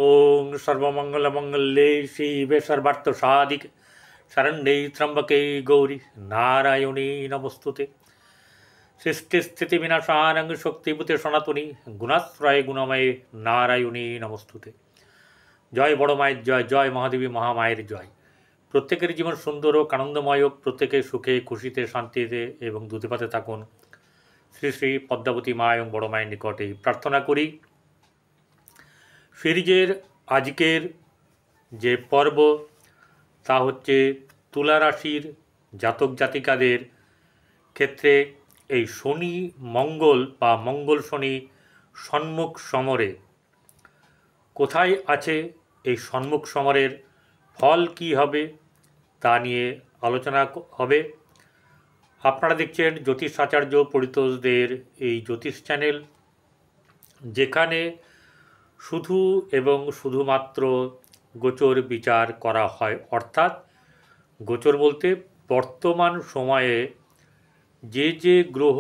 ओं सर्वमंगलमंगल्ये शिवे सर्वार्थसाधिके शरण्ये त्र्यंबके गौरी नारायणी नमस्तुते। सृष्टिस्थितिविनाशानं शक्तिभूते सनातनी गुणाश्रये गुणमये नारायणी नमस्तुते। जय बड़ मायेर जय, जय महादेवी महामायेर जय। प्रत्येकेर जीवन सुंदर और आनंदमय होक, प्रत्येके सुखे खुशिते शांतिते एवं दुधे पाते थाकुन। श्री श्री पद्मावती मा एवं बड़ मायेर निकटे प्रार्थना करी সিরিজের আজকের যে পর্ব তা হচ্ছে তুলা রাশির জাতক জাতিকাদের ক্ষেত্রে এই শনি মঙ্গল বা মঙ্গল শনি সম্মুখ সমরে কোথায় আছে, এই সম্মুখ সমরের ফল কি হবে তা নিয়ে আলোচনা হবে। আপনারা দেখছেন জ্যোতিষ আচার্য পরিতোষদের এই জ্যোতিষ চ্যানেল, যেখানে শুধু এবং শুধুমাত্র গোচর বিচার করা হয়। অর্থাৎ গোচর বলতে বর্তমান সময়ে যে যে গ্রহ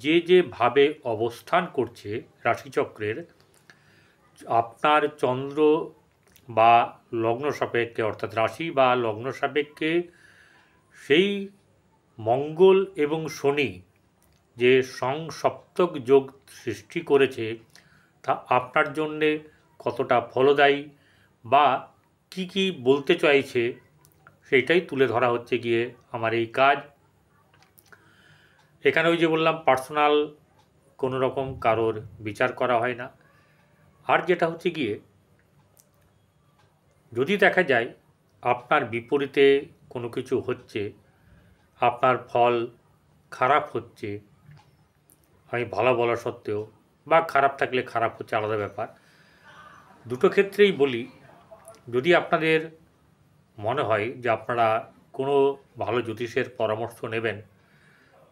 যে ভাবে অবস্থান করছে রাশিচক্রের, আপনার চন্দ্র বা লগ্ন সাপেক্ষে অর্থাৎ রাশি বা লগ্ন সাপেক্ষে সেই মঙ্গল এবং শনি যে সংসপ্তক যোগ সৃষ্টি করেছে তা আপনার জন্যে কতটা ফলদায়ী বা কি বলতে চাইছে সেইটাই তুলে ধরা হচ্ছে গিয়ে আমার এই কাজ। এখানে ওই যে বললাম পার্সোনাল কোনো রকম কারোর বিচার করা হয় না। আর যেটা হচ্ছে গিয়ে যদি দেখা যায় আপনার বিপরীতে কোনো কিছু হচ্ছে, আপনার ফল খারাপ হচ্ছে, আমি ভালো বলা সত্ত্বেও, বা খারাপ থাকলে খারাপ হচ্ছে আলাদা ব্যাপার, দুটো ক্ষেত্রেই বলি, যদি আপনাদের মনে হয় যে আপনারা কোনো ভালো জ্যোতিষের পরামর্শ নেবেন,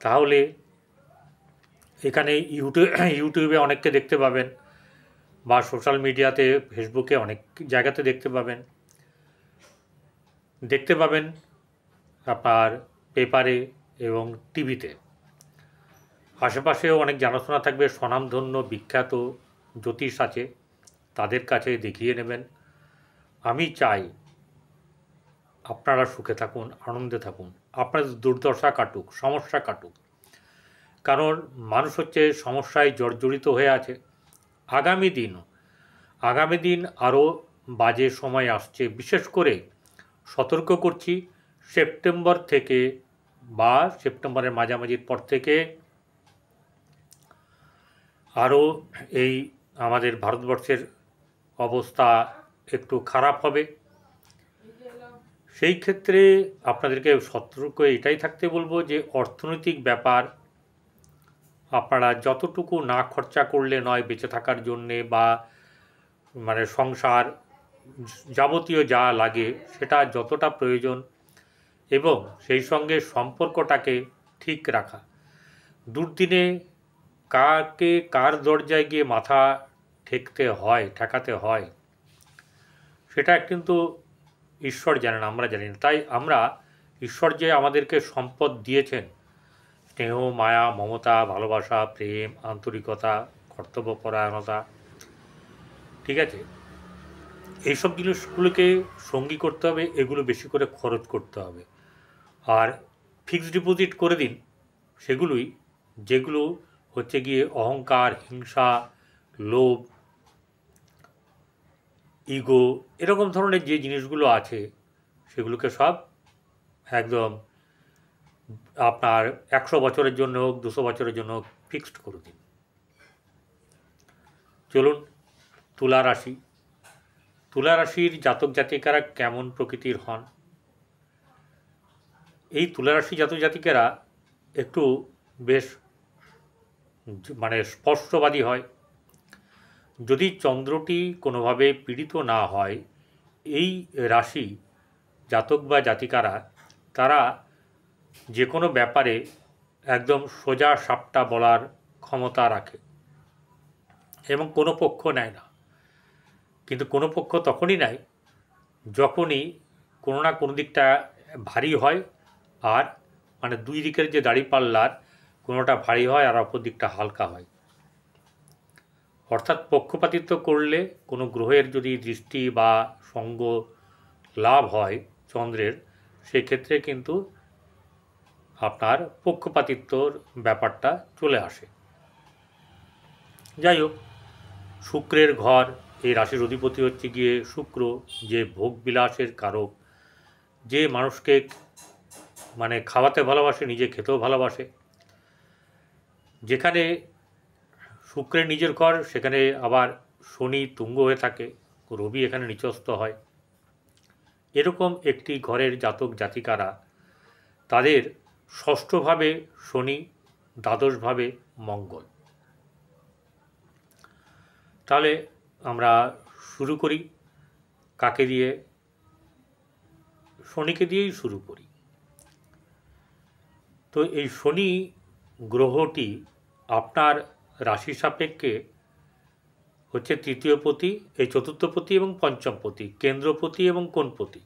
তাহলে এখানে ইউটিউবে অনেককে দেখতে পাবেন বা সোশ্যাল মিডিয়াতে ফেসবুকে অনেক জায়গাতে দেখতে পাবেন আপনার পেপারে এবং টিভিতে। আশেপাশেও অনেক জানাশোনা থাকবে, স্বনামধন্য বিখ্যাত জ্যোতিষ আছে, তাদের কাছে দেখিয়ে নেবেন। আমি চাই আপনারা সুখে থাকুন, আনন্দে থাকুন, আপনাদের দুর্দশা কাটুক, সমস্যা কাটুক। কারণ মানুষ হচ্ছে সমস্যায় জর্জরিত হয়ে আছে। আগামী দিন আরও বাজে সময় আসছে। বিশেষ করে সতর্ক করছি, সেপ্টেম্বর থেকে বা সেপ্টেম্বরের মাঝামাঝির পর থেকে আরও এই আমাদের ভারতবর্ষের অবস্থা একটু খারাপ হবে। সেই ক্ষেত্রে আপনাদেরকে সতর্ক এটাই থাকতে বলবো যে অর্থনৈতিক ব্যাপার আপনারা যতটুকু না খরচা করলে নয় বেঁচে থাকার জন্যে, বা মানে সংসার যাবতীয় যা লাগে সেটা যতটা প্রয়োজন, এবং সেই সঙ্গে সম্পর্কটাকে ঠিক রাখা। দুর্দিনে কার দরজায় গিয়ে মাথা ঠেকাতে হয় সেটা কিন্তু ঈশ্বর জানেন, আমরা জানি না। তাই আমরা ঈশ্বর যে আমাদেরকে সম্পদ দিয়েছেন, স্নেহ, মায়া, মমতা, ভালোবাসা, প্রেম, আন্তরিকতা, কর্তব্যপরায়ণতা, ঠিক আছে, এইসব জিনিসগুলোকে সঙ্গী করতে হবে, এগুলো বেশি করে খরচ করতে হবে। আর ফিক্সড ডিপোজিট করে দিন সেগুলোই যেগুলো হচ্ছে গিয়ে অহংকার, হিংসা, লোভ, ইগো, এরকম ধরনের যে জিনিসগুলো আছে সেগুলোকে সব একদম আপনার 100 বছরের জন্য হোক, 200 বছরের জন্য হোক, ফিক্সড করে দিন। চলুন, তুলা রাশির জাতক জাতিকারা কেমন প্রকৃতির হন। এই তুলা রাশি জাতক জাতিকারা একটু বেশ মানে স্পষ্টবাদী হয়। যদি চন্দ্রটি কোনোভাবে পীড়িত না হয়, এই রাশি জাতক বা জাতিকারা তারা যে কোনো ব্যাপারে একদম সোজা সাপটা বলার ক্ষমতা রাখে এবং কোনো পক্ষ নেয় না। কিন্তু কোনো পক্ষ তখনই নেয় যখনই কোনো না কোনো দিকটা ভারী হয়, আর মানে দুই দিকের যে দাড়িপাল্লার কোনোটা ভারী হয় আর অপর দিকটা হালকা হয়। অর্থাৎ পক্ষপাতিত্ব করলে কোনো গ্রহের যদি দৃষ্টি বা সঙ্গ লাভ হয় চন্দ্রের, সেক্ষেত্রে কিন্তু আপনার পক্ষপাতিত্বর ব্যাপারটা চলে আসে। যাই হোক, শুক্রের ঘর, এই রাশির অধিপতি হচ্ছে গিয়ে শুক্র, যে ভোগবিলাসের কারক, যে মানুষকে মানে খাওয়াতে ভালোবাসে, নিজে খেতেও ভালোবাসে। যেখানে শুক্রের নিজের ঘর, সেখানে আবার শনি তুঙ্গ হয়ে থাকে, রবি এখানে নিচস্থ হয়। এরকম একটি ঘরের জাতক জাতিকারা, তাদের ষষ্ঠভাবে শনি, দ্বাদশভাবে মঙ্গল। তাহলে আমরা শুরু করি কাকে দিয়ে? শনিকে দিয়েই শুরু করি। তো এই শনি গ্রহটি আপনার রাশি সাপেক্ষে হচ্ছে তৃতীয়পতি, এই চতুর্থপতি এবং পঞ্চমপতি, কেন্দ্রপতি এবং কোণপতি।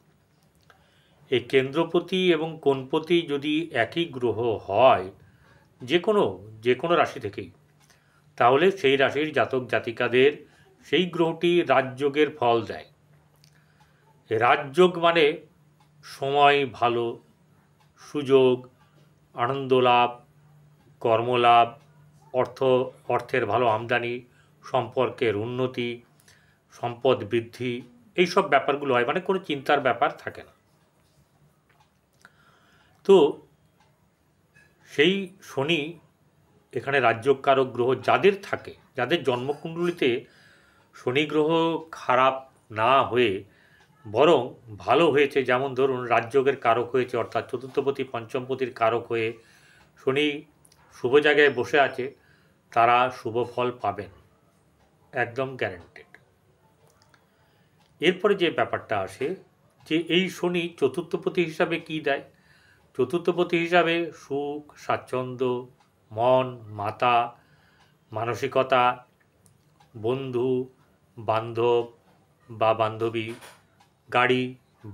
এই কেন্দ্রপতি এবং কোণপতি যদি একই গ্রহ হয় যে কোনো রাশি থেকেই, তাহলে সেই রাশির জাতক জাতিকাদের সেই গ্রহটি রাজযোগের ফল দেয়। রাজযোগ মানে সময় ভালো, সুযোগ, আনন্দ লাভ, কর্মলাভ, অর্থের ভালো আমদানি, সম্পর্কের উন্নতি, সম্পদ বৃদ্ধি, এইসব ব্যাপারগুলো হয়, মানে কোনো চিন্তার ব্যাপার থাকে না। তো সেই শনি এখানে রাজ্যকারক গ্রহ যাদের থাকে, যাদের জন্মকুণ্ডলিতে শনি গ্রহ খারাপ না হয়ে বরং ভালো হয়েছে, যেমন ধরুন রাজযোগের কারক হয়েছে, অর্থাৎ চতুর্থপতি পঞ্চমপতির কারক হয়ে শনি শুভ জায়গায় বসে আছে, তারা শুভ ফল পাবেন, একদম গ্যারেন্টেড। এরপরে যে ব্যাপারটা আসে, যে এই শনি চতুর্থপতি হিসাবে কি দেয়? চতুর্থপতি হিসাবে সুখ, স্বাচ্ছন্দ্য, মন, মাতা, মানসিকতা, বন্ধু বান্ধব বা বান্ধবী, গাড়ি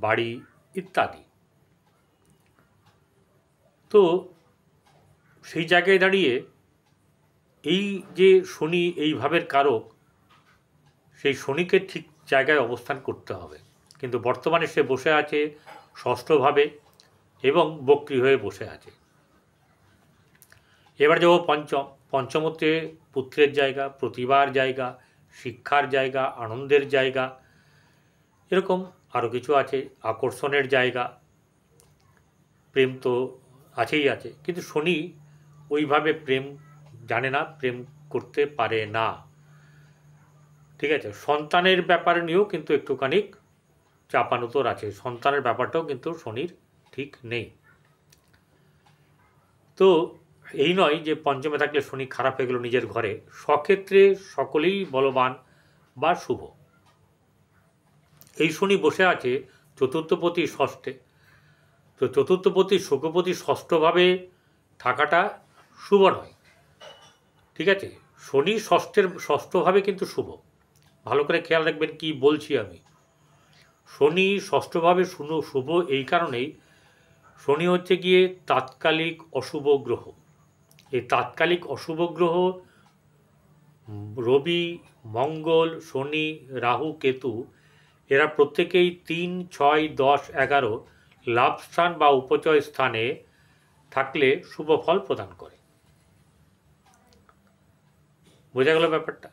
বাড়ি ইত্যাদি। তো সেই জায়গায় দাঁড়িয়ে এই যে শনি এই ভাবের কারক, সেই শনিকে ঠিক জায়গায় অবস্থান করতে হবে। কিন্তু বর্তমানে সে বসে আছে ষষ্ঠভাবে এবং বক্রী হয়ে বসে আছে। এবার যাব পঞ্চমতে পুত্রের জায়গা, প্রতিভার জায়গা, শিক্ষার জায়গা, আনন্দের জায়গা, এরকম আরও কিছু আছে, আকর্ষণের জায়গা। প্রেম তো আছেই আছে, কিন্তু শনি ওইভাবে প্রেম জানে না, প্রেম করতে পারে না। ঠিক আছে, সন্তানের ব্যাপার নিয়েও কিন্তু একটুখানি চাপানুতর আছে, সন্তানের ব্যাপারটাও কিন্তু শনির ঠিক নেই। তো এই নয় যে পঞ্চমে থাকলে শনি খারাপ হয়ে গেল নিজের ঘরে, সক্ষেত্রে সকলেই বলবান বা শুভ। এই শনি বসে আছে চতুর্থপতি ষষ্ঠে, তো চতুর্থপতি শুভপতি ষষ্ঠভাবে থাকাটা শুভ নয়। ঠিক আছে, শনি ষষ্ঠভাবে কিন্তু শুভ, ভালো করে খেয়াল রাখবেন কি বলছি আমি। শনি ষষ্ঠভাবে শুভ এই কারণেই, শনি হচ্ছে গিয়ে তাৎকালিক অশুভ গ্রহ। এই তাৎকালিক অশুভ গ্রহ রবি, মঙ্গল, শনি, রাহু, কেতু, এরা প্রত্যেকেই 3, 6, 10, 11 লাভস্থান বা উপচয় স্থানে থাকলে শুভ ফল প্রদান করে। বোঝা গেল ব্যাপারটা?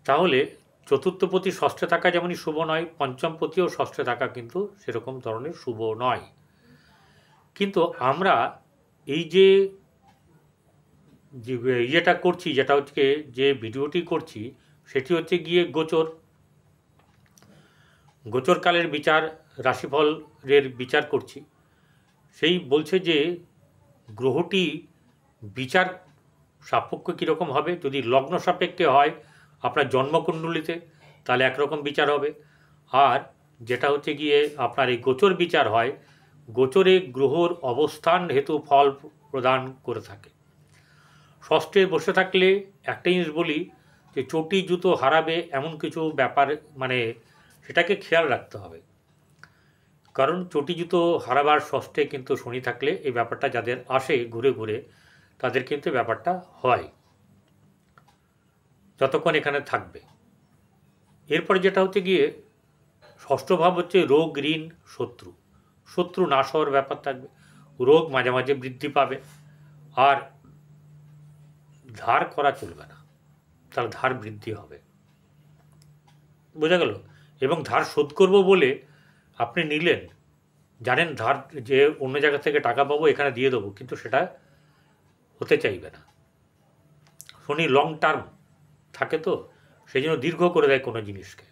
তাহলে চতুর্থপতি ষষ্ঠে থাকা যেমনই শুভ নয়, পঞ্চমপতিও ষষ্ঠে থাকা কিন্তু সেরকম ধরনের শুভ নয়। কিন্তু আমরা এই যে ইয়েটা করছি, যেটা হচ্ছে যে ভিডিওটি করছি, সেটি হচ্ছে গিয়ে গোচরকালের বিচার, রাশিফলের বিচার করছি। সেই বলছে যে গ্রহটি বিচার সাপেক্ষ কীরকম হবে। যদি লগ্ন সাপেক্ষে হয় আপনার জন্মকুণ্ডলিতে, তাহলে একরকম বিচার হবে। আর যেটা হচ্ছে গিয়ে আপনার এই গোচর বিচার হয়, গোচরে গ্রহর অবস্থান হেতু ফল প্রদান করে থাকে। ষষ্ঠে বসে থাকলে একটা জিনিস বলি, যে চটি জুতো হারাবে এমন কিছু ব্যাপার, মানে সেটাকে খেয়াল রাখতে হবে। কারণ চটি জুতো হারাবার ষষ্ঠে কিন্তু শনি থাকলে এই ব্যাপারটা যাদের আসে ঘুরে ঘুরে, তাদের কিন্তু ব্যাপারটা হয়। যতক্ষণ এখানে থাকবে। এরপরে যেটা হচ্ছে গিয়ে ষষ্ঠ ভাব হচ্ছে রোগ, ঋণ, শত্রু। শত্রু নাশ হওয়ার ব্যাপার থাকবে, রোগ মাঝে মাঝে বৃদ্ধি পাবে, আর ধার করা চলবে না, তার ধার বৃদ্ধি হবে, বোঝা গেল। এবং ধার শোধ করব বলে আপনি নিলেন, জানেন ধার যে অন্য জায়গা থেকে টাকা পাবো এখানে দিয়ে দেবো, কিন্তু সেটা হতে চাইবে না। শনি লং টার্ম থাকে, তো সেই জন্য দীর্ঘ করে দেয় কোনো জিনিসকে।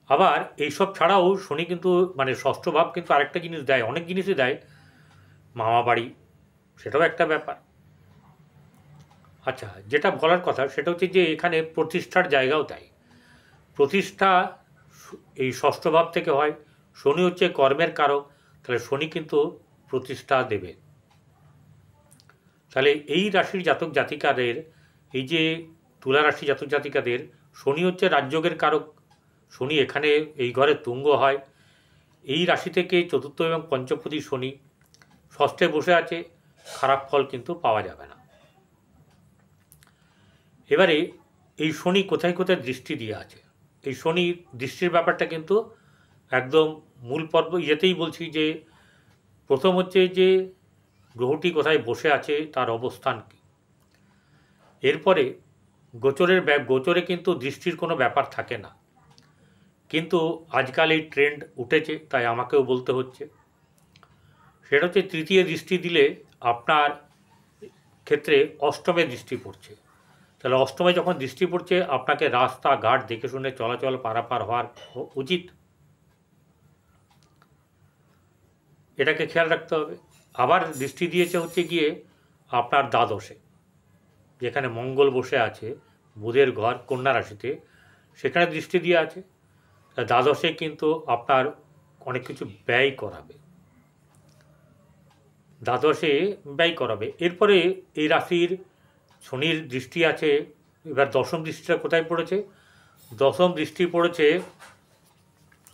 আবার এইসব ছাড়াও শনি কিন্তু মানে ষষ্ঠ ভাব কিন্তু আরেকটা জিনিস দেয়, অনেক জিনিসই দেয়, মামা বাড়ি, সেটাও একটা ব্যাপার। আচ্ছা, যেটা বলার কথা সেটা হচ্ছে যে এখানে প্রতিষ্ঠার জায়গাও দেয়। প্রতিষ্ঠা এই ষষ্ঠ ভাব থেকে হয়। শনি হচ্ছে কর্মের কারক, তাহলে শনি কিন্তু প্রতিষ্ঠা দেবে। তাহলে এই রাশির জাতক জাতিকাদের, এই যে তুলা রাশি জাতক জাতিকাদের, শনি হচ্ছে রাজযোগের কারক। শনি এখানে এই ঘরে তুঙ্গ হয়। এই রাশি থেকে চতুর্থ এবং পঞ্চমপতি শনি ষষ্ঠে বসে আছে, খারাপ ফল কিন্তু পাওয়া যাবে না। এবারে এই শনি কোথায় কোথায় দৃষ্টি দিয়ে আছে, এই শনি দৃষ্টির ব্যাপারটা কিন্তু একদম মূল পর্ব ইয়েতেই বলছি যে প্রথম হচ্ছে যে গ্রহটি কোথায় বসে আছে, তার অবস্থান কী। এরপরে গোচরে কিন্তু দৃষ্টির কোনো ব্যাপার থাকে না, কিন্তু আজকাল এই ট্রেন্ড উঠেছে, তাই আমাকেও বলতে হচ্ছে। সেটা হচ্ছে তৃতীয় দৃষ্টি দিলে আপনার ক্ষেত্রে অষ্টমে দৃষ্টি পড়ছে। তাহলে অষ্টমে যখন দৃষ্টি পড়ছে, আপনাকে রাস্তাঘাট দেখে শুনে চলাচল পারাপার হওয়ার উচিত, এটাকে খেয়াল রাখতে হবে। আবার দৃষ্টি দিয়েছে হচ্ছে গিয়ে আপনার দ্বাদশে, যেখানে মঙ্গল বসে আছে, বুধের ঘর কন্যা রাশিতে, সেখানে দৃষ্টি দিয়ে আছে। দ্বাদশে কিন্তু আপনার অনেক কিছু ব্যয় করাবে, দ্বাদশে ব্যয় করাবে। এরপরে এই রাশির শনির দৃষ্টি আছে। এবার দশম দৃষ্টিটা কোথায় পড়েছে? দশম দৃষ্টি পড়েছে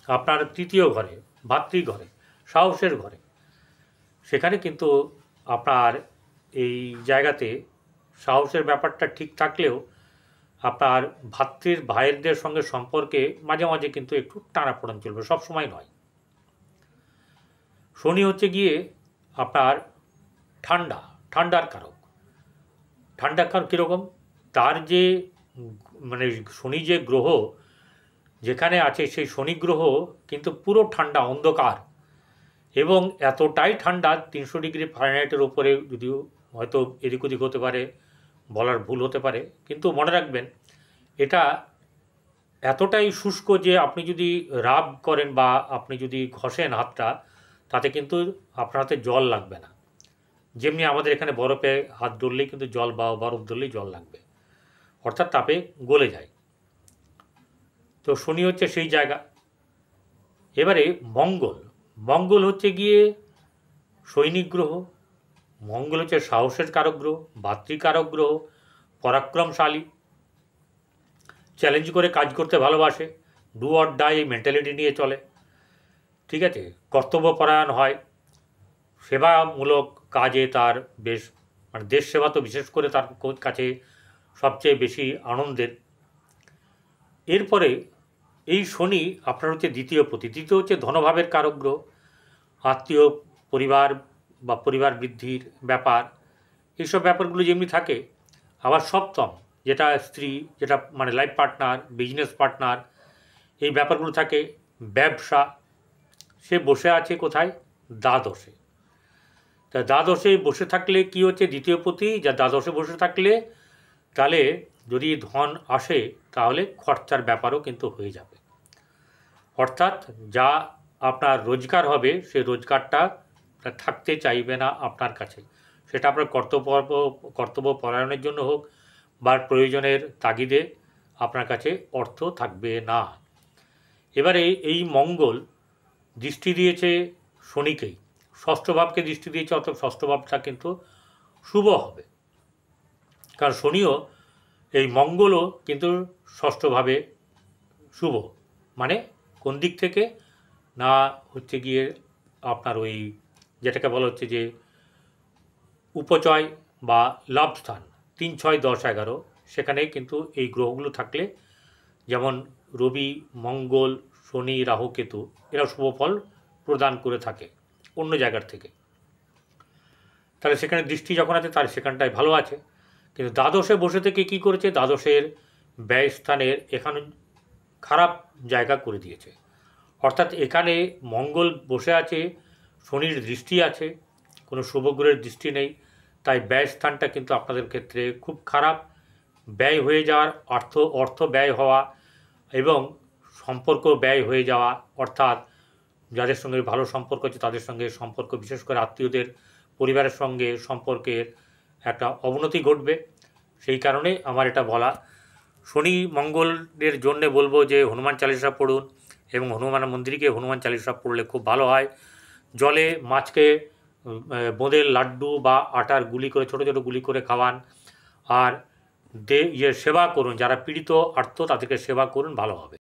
আপনার তৃতীয় ঘরে, ভাতৃঘরে, সাহসের ঘরে। সেখানে কিন্তু আপনার এই জায়গাতে সাহসের ব্যাপারটা ঠিক থাকলেও আপনার ভাইয়েরদের সঙ্গে সম্পর্কে মাঝে মাঝে কিন্তু একটু টানাপোড়েন চলবে, সব সময় নয়। শনি হচ্ছে গিয়ে আপনার ঠান্ডার কারক। ঠান্ডার কারক কীরকম? তার যে মানে শনি যে গ্রহ যেখানে আছে, সেই শনি গ্রহ কিন্তু পুরো ঠান্ডা, অন্ধকার, এবং এতটাই ঠান্ডা 300 ডিগ্রি ফারেনহাইটের উপরে, যদিও হয়তো এদিক ওদিক হতে পারে, বলার ভুল হতে পারে, কিন্তু মনে রাখবেন এটা এতটাই শুষ্ক যে আপনি যদি রাব করেন বা আপনি যদি ঘষেন হাতটা, তাতে কিন্তু আপনার হাতে জল লাগবে না। যেমনি আমাদের এখানে বরফে হাত ধরলেই কিন্তু জল, বা বরফ ধরলেই জল লাগবে, অর্থাৎ তাপে গলে যায়। তো শনি হচ্ছে সেই জায়গা। এবারে মঙ্গল হচ্ছে গিয়ে সৈনিক গ্রহ। মঙ্গল হচ্ছে সাহসের কারক গ্রহ, ভাতৃকারক গ্রহ, পরাক্রমশালী, চ্যালেঞ্জ করে কাজ করতে ভালোবাসে, ডু অর ডাই এই মেন্টালিটি নিয়ে চলে, ঠিক আছে। কর্তব্যপরায়ণ হয়, সেবামূলক কাজে তার বেশ মানে দেশ সেবা তো বিশেষ করে তার কাছে সবচেয়ে বেশি আনন্দের। এরপরে এই শনি আপনার হচ্ছে দ্বিতীয় হচ্ছে ধনভাবের কারক গ্রহ, আত্মীয় পরিবার বা পরিবার বৃদ্ধির ব্যাপার, এইসব ব্যাপারগুলো যেমনি থাকে। আবার সপ্তম, যেটা স্ত্রী, যেটা মানে লাইফ পার্টনার, বিজনেস পার্টনার, এই ব্যাপারগুলো থাকে। ব্যবসা, সে বসে আছে কোথায়? দ্বাদশে। তা দ্বাদশে বসে থাকলে কি হচ্ছে? দ্বিতীয় পতি যা দ্বাদশে বসে থাকলে, তাহলে যদি ধন আসে তাহলে খরচার ব্যাপারও কিন্তু হয়ে যাবে। অর্থাৎ যা আপনার রোজগার হবে, সে রোজগারটা থাকতে চাইবে না আপনার কাছে, সেটা আপনার কর্তব্য পরায়ণের জন্য হোক বা প্রয়োজনের তাগিদে আপনার কাছে অর্থ থাকবে না। এবারে এই মঙ্গল দৃষ্টি দিয়েছে শনিকেই, ষষ্ঠ ভাবকে দৃষ্টি দিয়েছে, অর্থাৎ ষষ্ঠ ভাবটা কিন্তু শুভ হবে, কারণ শনিও এই মঙ্গলও কিন্তু ষষ্ঠভাবে শুভ। মানে কোন দিক থেকে না, হচ্ছে গিয়ে আপনার ওই যেটাকে বলা হচ্ছে যে উপচয় বা লাভ স্থান 3, 6, 10, 11, সেখানে কিন্তু এই গ্রহগুলো থাকলে, যেমন রবি, মঙ্গল, শনি, রাহু, কেতু, এরা শুভ ফল প্রদান করে থাকে অন্য জায়গার থেকে। তাহলে সেখানে দৃষ্টি যখন আছে তার সেখানটায় ভালো আছে। কিন্তু দ্বাদশে বসে থেকে কি করেছে, দ্বাদশের ব্যয় স্থানের এখানে খারাপ জায়গা করে দিয়েছে। অর্থাৎ এখানে মঙ্গল বসে আছে, শনির দৃষ্টি আছে, কোনো শুভগ্রহের দৃষ্টি নেই, তাই ব্যয় স্থানটা কিন্তু আপনাদের ক্ষেত্রে খুব খারাপ। ব্যয় হয়ে যাওয়ার অর্থ ব্যয় হওয়া এবং সম্পর্ক ব্যয় হয়ে যাওয়া, অর্থাৎ যাদের সঙ্গে ভালো সম্পর্ক আছে তাদের সঙ্গে সম্পর্ক, বিশেষ করে আত্মীয়দের পরিবারের সঙ্গে সম্পর্কের একটা অবনতি ঘটবে। সেই কারণে আমার এটা বলা। শনি মঙ্গলের জন্যে বলবো যে হনুমান চালিসা পড়ুন, এবং হনুমান মন্দিরে গিয়ে হনুমান চালিসা পড়লে খুব ভালো হয়। জলে মাছকে বোঁদের লাড্ডু বা আটার গুলি করে, ছোটো ছোটো গুলি করে খাওয়ান। আর সেবা করুন, যারা পীড়িত আর্ত তাদেরকে সেবা করুন, ভালো হবে।